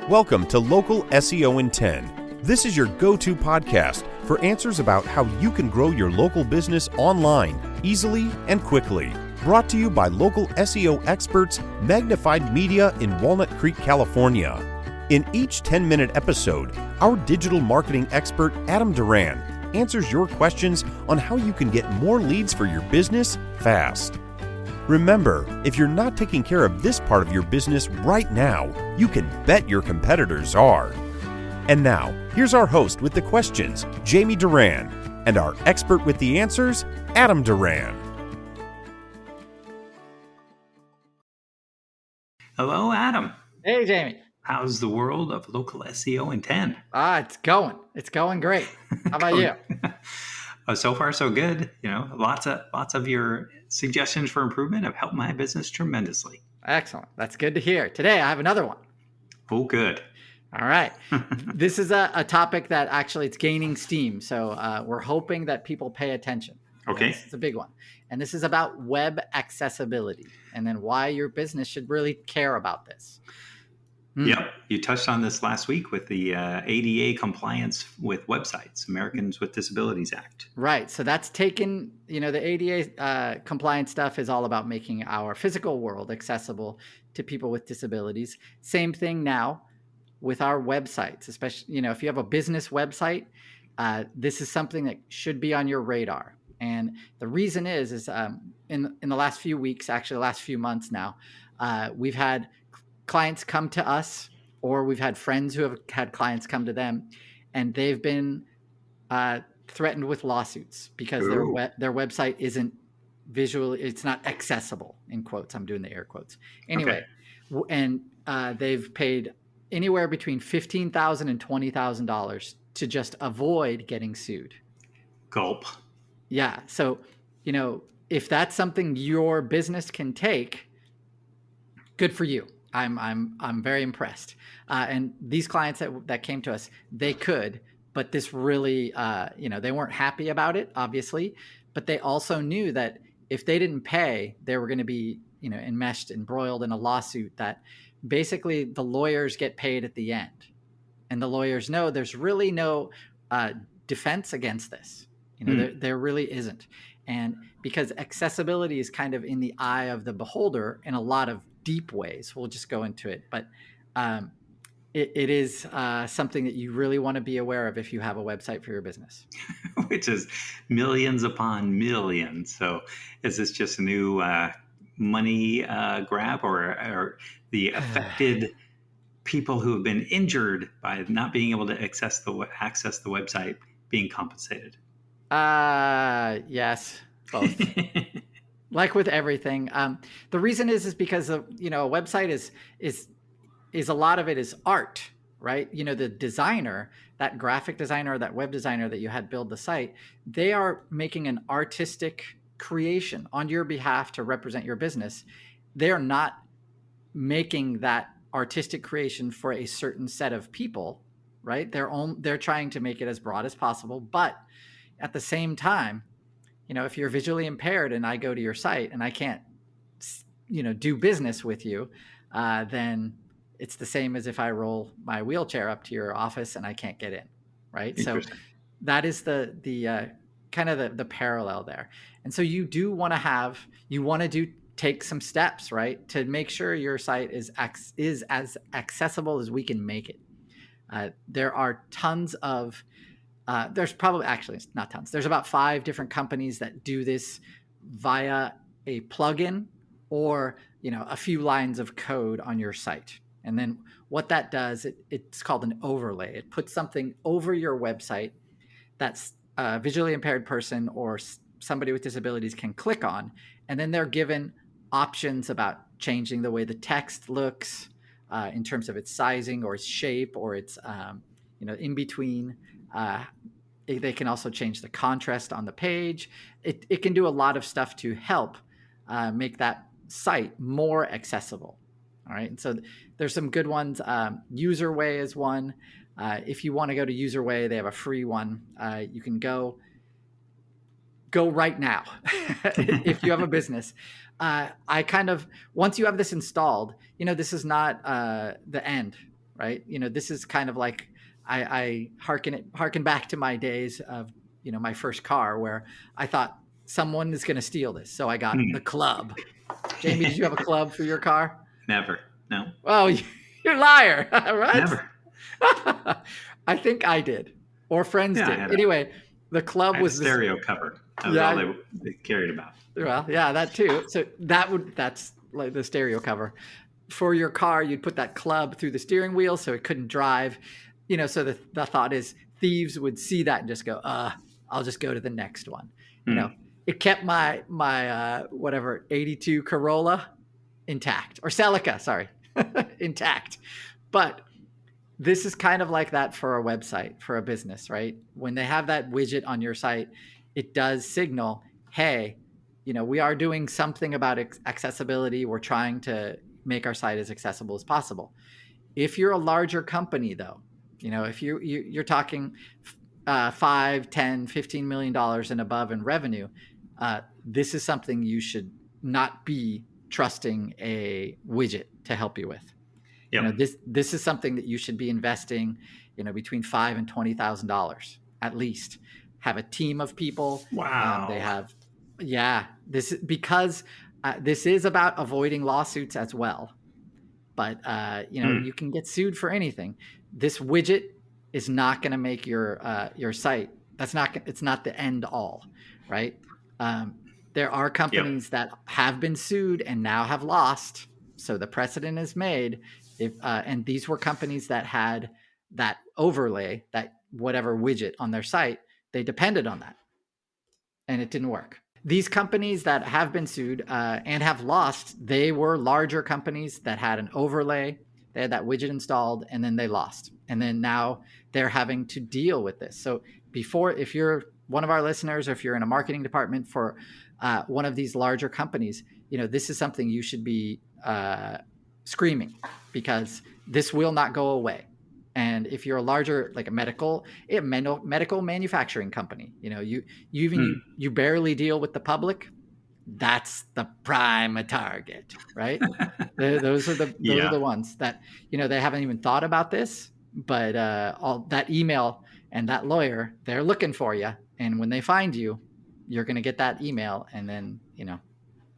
Welcome to Local SEO in 10. This is your go-to podcast for answers about how you can grow your local business online easily and quickly. Brought to you by local SEO experts Magnified Media in Walnut Creek, California. In each 10-minute episode, our digital marketing expert Adam Duran answers your questions on how you can get more leads for your business fast. Remember, if you're not taking care of this part of your business right now, you can bet your competitors are. And now, here's our host with the questions, Jamie Duran, and our expert with the answers, Adam Duran. Hello, Adam. Hey, Jamie. How's the world of local SEO in 10? It's going. It's going great. How about you? So far, so good. You know, lots of your suggestions for improvement have helped my business tremendously. Excellent. That's good to hear. Today, I have another one. Oh, good. All right. This is a topic that actually it's gaining steam. So we're hoping that people pay attention. Okay. It's a big one. And this is about web accessibility and then why your business should really care about this. Yep. You touched on this last week with the ADA compliance with websites, Americans with Disabilities Act. Right. So that's taken, the ADA compliance stuff is all about making our physical world accessible to people with disabilities. Same thing now with our websites, especially, if you have a business website, this is something that should be on your radar. And the reason is in the last few weeks, actually the last few months now, we've had clients come to us, or we've had friends who have had clients come to them, and they've been threatened with lawsuits because their website isn't visually, it's not accessible, in quotes. I'm doing the air quotes. Anyway, okay. And they've paid anywhere between $15,000 and $20,000 to just avoid getting sued. Gulp. Yeah. So, if that's something your business can take, good for you. I'm very impressed. And these clients that came to us, they could, but this really, they weren't happy about it, obviously, but they also knew that if they didn't pay, they were going to be, embroiled in a lawsuit that basically the lawyers get paid at the end. And the lawyers know there's really no defense against this. There really isn't. And because accessibility is kind of in the eye of the beholder in a lot of deep ways, we'll just go into it. But it is something that you really want to be aware of if you have a website for your business. Which is millions upon millions. So is this just a new money grab or the affected people who have been injured by not being able to access the website being compensated? Yes, both. Like with everything. The reason is because a website is a lot of it is art, right? The designer, that graphic designer, that web designer that you had build the site, they are making an artistic creation on your behalf to represent your business. They're not making that artistic creation for a certain set of people, right? They're trying to make it as broad as possible, but at the same time, if you're visually impaired and I go to your site and I can't, do business with you, then it's the same as if I roll my wheelchair up to your office and I can't get in, right? So that is the kind of the parallel there. And so you do want to take some steps, right, to make sure your site is as accessible as we can make it. There are tons of there's probably actually not tons. There's about 5 different companies that do this via a plugin or, a few lines of code on your site. And then what that does, it's called an overlay. It puts something over your website that's a visually impaired person or somebody with disabilities can click on. And then they're given options about changing the way the text looks in terms of its sizing or its shape or its, in between. They can also change the contrast on the page. It can do a lot of stuff to help make that site more accessible. All right. And so there's some good ones. UserWay is one. If you want to go to UserWay, they have a free one. You can go right now if you have a business. Once you have this installed, this is not the end. right? This is kind of like I harken back to my days of, my first car where I thought someone is going to steal this. So I got the club. Jamie, did you have a club for your car? Never. No. Oh, you're a liar. Right? Never. I think I did, or friends did. Anyway, the club was a stereo cover. That was all they cared about. Well, yeah, that too. So that's like the stereo cover. For your car, you'd put that club through the steering wheel so it couldn't drive. So the thought is thieves would see that and just go, I'll just go to the next one. It kept my whatever 82 Corolla intact, or Celica, sorry, intact. But this is kind of like that for a website, for a business, right? When they have that widget on your site, it does signal, hey, we are doing something about accessibility. We're trying to make our site as accessible as possible. If you're a larger company, though, if you're talking $5, 10, $15 million and above in revenue, this is something you should not be trusting a widget to help you with. Yep. This is something that you should be investing, between $5,000 and $20,000 at least. Have a team of people. Wow. They have, this is because this is about avoiding lawsuits as well. But you can get sued for anything. This widget is not going to make your site. It's not the end all, right? There are companies that have been sued and now have lost. So the precedent is made. And these were companies that had that overlay, that whatever widget on their site, they depended on that, and it didn't work. These companies that have been sued and have lost, they were larger companies that had an overlay. They had that widget installed, and then they lost. And then now they're having to deal with this. So if you're one of our listeners, or if you're in a marketing department for one of these larger companies, this is something you should be screaming, because this will not go away. And if you're a larger, like a medical manufacturing company, you barely deal with the public. That's the prime target, right? Those are the ones that, they haven't even thought about this, but all that email and that lawyer, they're looking for you. And when they find you, you're going to get that email. And then,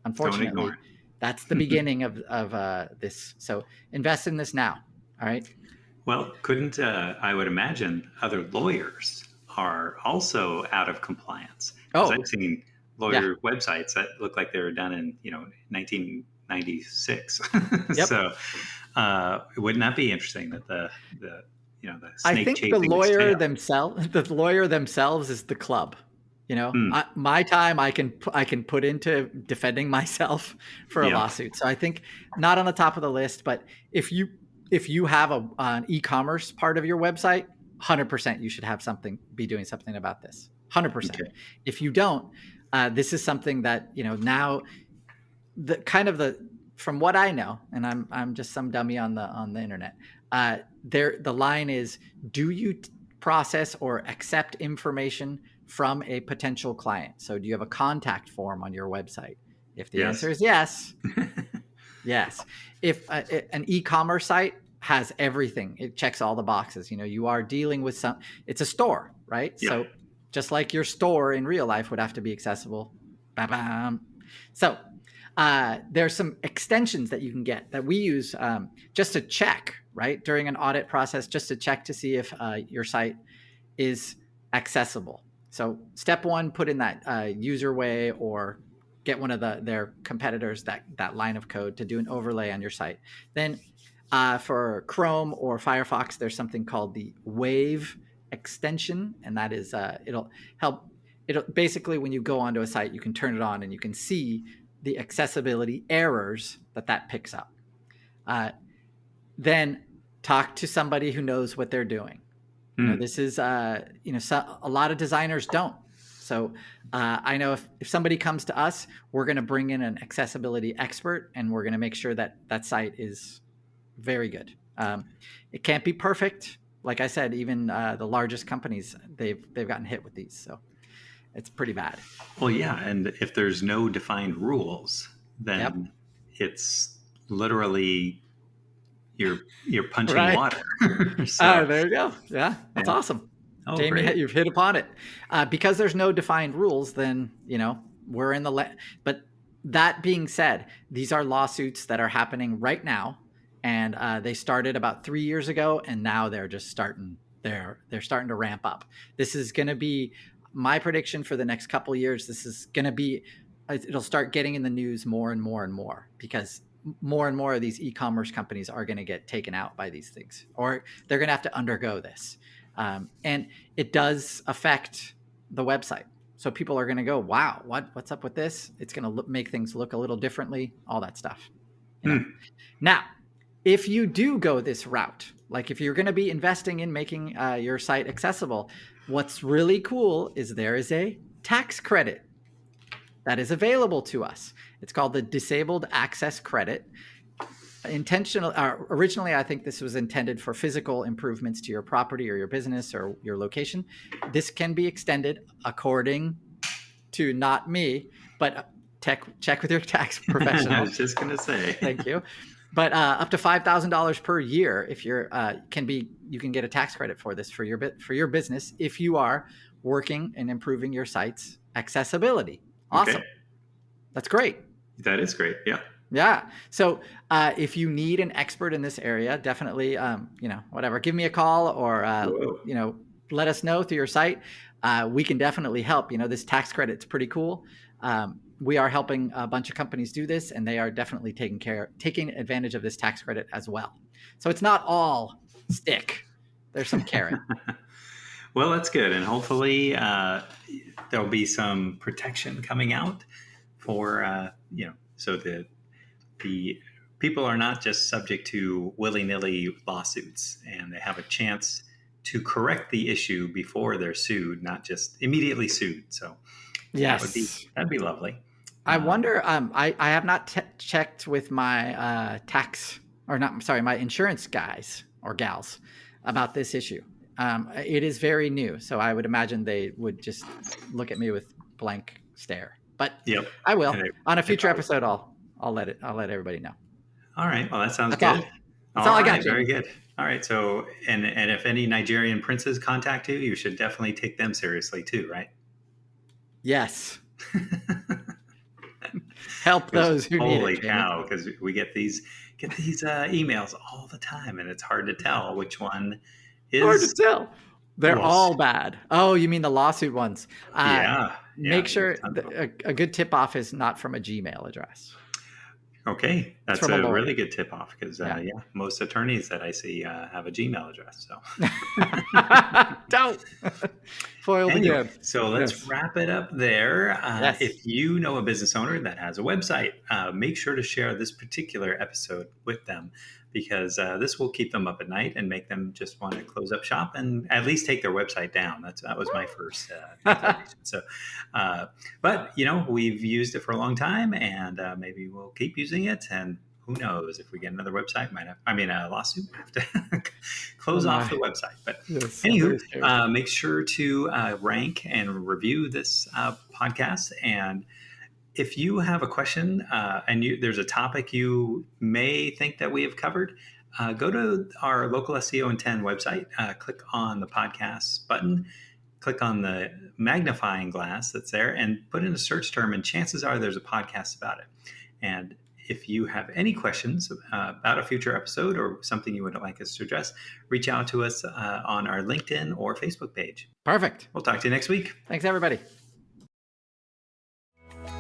unfortunately, that's the beginning of this. So invest in this now. All right. Well, couldn't I would imagine other lawyers are also out of compliance. I've seen lawyer websites that look like they were done in 1996. Yep. So wouldn't that be interesting that the snake I think the lawyer themselves is the club. My time I can put into defending myself for a lawsuit. So I think not on the top of the list, but if you have an e-commerce part of your website, 100% you should be doing something about this. 100%. Okay. If you don't, this is something that, now from what I know, and I'm just some dummy on the internet. The line is, do you process or accept information from a potential client? So do you have a contact form on your website? If the answer is yes, yes. If an e-commerce site has everything, it checks all the boxes. You are dealing with it's a store, right? Yeah. So just like your store in real life would have to be accessible. Ba-bam. So there's some extensions that you can get that we use just to check, right? During an audit process, just to check to see if your site is accessible. So step one, put in that user way, or get one of their competitors that line of code to do an overlay on your site. Then for Chrome or Firefox, there's something called the Wave extension, and that is it'll basically, when you go onto a site, you can turn it on and you can see the accessibility errors that picks up. Then talk to somebody who knows what they're doing. This is a lot of designers don't. So I know if somebody comes to us, we're going to bring in an accessibility expert, and we're going to make sure that site is very good. It can't be perfect. Like I said, even the largest companies, they've gotten hit with these. So it's pretty bad. Well, yeah. And if there's no defined rules, then it's literally, you're punching Right. water. So, There you go. Yeah, that's awesome. Oh, Jamie, great. you've hit upon it. Because there's no defined rules, then, we're in the but that being said, these are lawsuits that are happening right now, and they started about 3 years ago, and now they're just starting. They're starting to ramp up. This is going to be my prediction for the next couple of years. This is going to be, it'll start getting in the news more and more and more, because more and more of these e-commerce companies are going to get taken out by these things, or they're going to have to undergo this. And it does affect the website. So people are going to go, wow, what's up with this? It's going to make things look a little differently, all that stuff. Now, if you do go this route, like if you're going to be investing in making your site accessible, what's really cool is there is a tax credit that is available to us. It's called the Disabled Access Credit. Originally, I think this was intended for physical improvements to your property or your business or your location. This can be extended according to not me, but check with your tax professional. I was just going to say. Thank you. But up to $5,000 per year, if you can get a tax credit for this for your business if you are working and improving your site's accessibility. Awesome. Okay. That's great. That is great. Yeah. Yeah. So if you need an expert in this area, definitely, whatever, give me a call or, let us know through your site. We can definitely help. This tax credit's pretty cool. We are helping a bunch of companies do this, and they are definitely taking advantage of this tax credit as well. So it's not all stick. There's some carrot. Well, that's good. And hopefully there'll be some protection coming out for, so that the people are not just subject to willy-nilly lawsuits, and they have a chance to correct the issue before they're sued, not just immediately sued. So yes, that'd be lovely. I wonder, I have not checked with my my insurance guys or gals about this issue. It is very new, so I would imagine they would just look at me with blank stare. But yep. I will on a future episode. I'll let everybody know. All right. Well, that sounds good. That's all I got. Very good. All right. So, and if any Nigerian princes contact you, you should definitely take them seriously too, right? Yes. Help those who need it. Holy cow! Because we get these emails all the time, and it's hard to tell which one is hard to tell. They're all bad. Oh, you mean the lawsuit ones? Make sure a good tip off is not from a Gmail address. Okay, that's a really good tip off because most attorneys that I see have a Gmail address. So don't foil the game. So let's wrap it up there. If you know a business owner that has a website, make sure to share this particular episode with them, because this will keep them up at night and make them just want to close up shop and at least take their website down. That was my first declaration. So, but we've used it for a long time, and maybe we'll keep using it. And who knows, if we get another website, a lawsuit, we have to close off the website. But anywho, make sure to rank and review this podcast. And if you have a question and there's a topic you may think that we have covered, go to our local SEO in 10 website, click on the podcast button, click on the magnifying glass that's there, and put in a search term, and chances are there's a podcast about it. And if you have any questions about a future episode or something you would like us to address, reach out to us on our LinkedIn or Facebook page. Perfect. We'll talk to you next week. Thanks, everybody.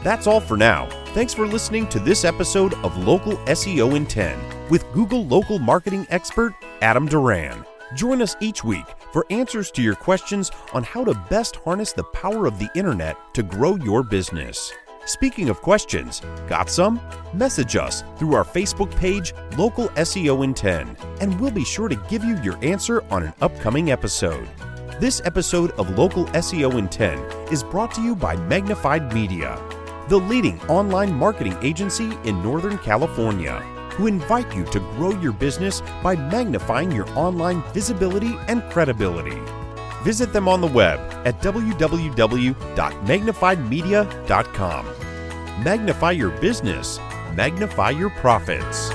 That's all for now. Thanks for listening to this episode of Local SEO in 10 with Google local marketing expert Adam Duran. Join us each week for answers to your questions on how to best harness the power of the internet to grow your business. Speaking of questions, got some? Message us through our Facebook page, Local SEO in 10, and we'll be sure to give you your answer on an upcoming episode. This episode of Local SEO in 10 is brought to you by Magnified Media, the leading online marketing agency in Northern California, who invite you to grow your business by magnifying your online visibility and credibility. Visit them on the web at www.magnifiedmedia.com. Magnify your business, magnify your profits.